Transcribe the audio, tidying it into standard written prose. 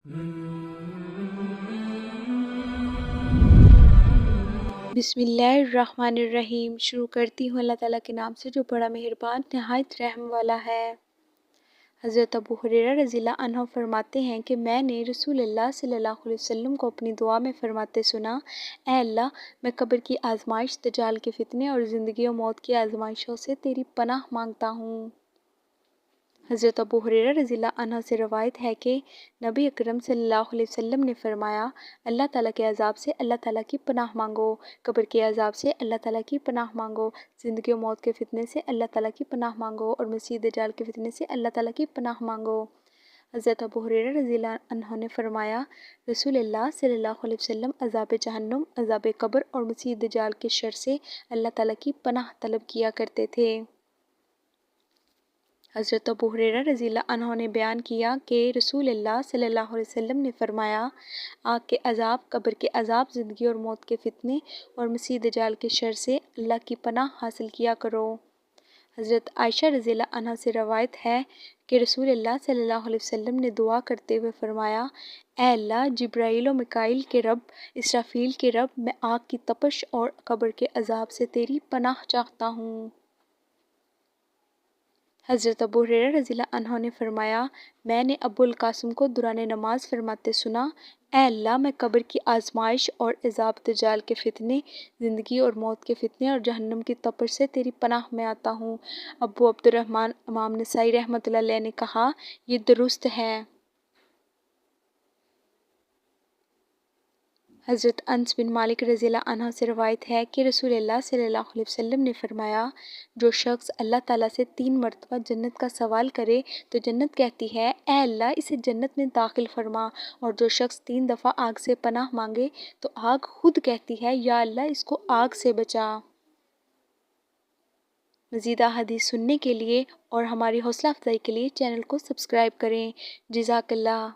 بسم اللہ الرحمن الرحیم۔ شروع کرتی ہوں اللہ تعالیٰ کے نام سے جو بڑا مہربان نہایت رحم والا ہے۔ حضرت ابو ہریرہ رضی اللہ عنہ فرماتے ہیں کہ میں نے رسول اللہ صلی اللہ علیہ وسلم کو اپنی دعا میں فرماتے سنا، اے اللہ، میں قبر کی آزمائش، دجال کے فتنے اور زندگی و موت کی آزمائشوں سے تیری پناہ مانگتا ہوں۔ حضرت ابو ہریرہ رضی اللہ عنہ سے روایت ہے کہ نبی اکرم صلی اللہ علیہ وسلم نے فرمایا، اللہ تعالیٰ کے عذاب سے اللہ تعالیٰ کی پناہ مانگو، قبر کے عذاب سے اللہ تعالیٰ کی پناہ مانگو، زندگی و موت کے فتنے سے اللہ تعالیٰ کی پناہ مانگو اور مسیح دجال کے فتنے سے اللہ تعالیٰ کی پناہ مانگو۔ حضرت ابو ہریرہ رضی اللہ عنہ نے فرمایا، رسول اللہ صلی اللہ علیہ وسلم عذاب جہنم، عذاب قبر اور مسیح دجال کے شر سے اللہ تعالیٰ کی پناہ طلب کیا کرتے تھے۔ حضرت ابو ہریرہ رضی اللہ عنہ نے بیان کیا کہ رسول اللہ صلی اللہ علیہ وسلم نے فرمایا، آگ کے عذاب، قبر کے عذاب، زندگی اور موت کے فتنے اور مسیح دجال کے شر سے اللہ کی پناہ حاصل کیا کرو۔ حضرت عائشہ رضی اللہ عنہ سے روایت ہے کہ رسول اللہ صلی اللہ علیہ وسلم نے دعا کرتے ہوئے فرمایا، اے اللہ، جبرائیل و میکائیل کے رب، اسرافیل کے رب، میں آگ کی تپش اور قبر کے عذاب سے تیری پناہ چاہتا ہوں۔ حضرت ابو ہریرہ رضی اللہ عنہ نے فرمایا، میں نے ابو القاسم کو دوران نماز فرماتے سنا، اے اللہ، میں قبر کی آزمائش اور عذاب دجال کے فتنے، زندگی اور موت کے فتنے اور جہنم کی تپش سے تیری پناہ میں آتا ہوں۔ ابو عبد الرحمن امام نسائی رحمۃ اللہ علیہ نے کہا، یہ درست ہے۔ حضرت انس بن مالک رضی اللہ عنہ سے روایت ہے کہ رسول اللہ صلی اللہ علیہ وسلم نے فرمایا، جو شخص اللہ تعالیٰ سے 3 مرتبہ جنت کا سوال کرے تو جنت کہتی ہے، اے اللہ، اسے جنت میں داخل فرما، اور جو شخص 3 دفعہ آگ سے پناہ مانگے تو آگ خود کہتی ہے، یا اللہ، اس کو آگ سے بچا۔ مزید احادیث سننے کے لیے اور ہماری حوصلہ افزائی کے لیے چینل کو سبسکرائب کریں۔ جزاک اللہ۔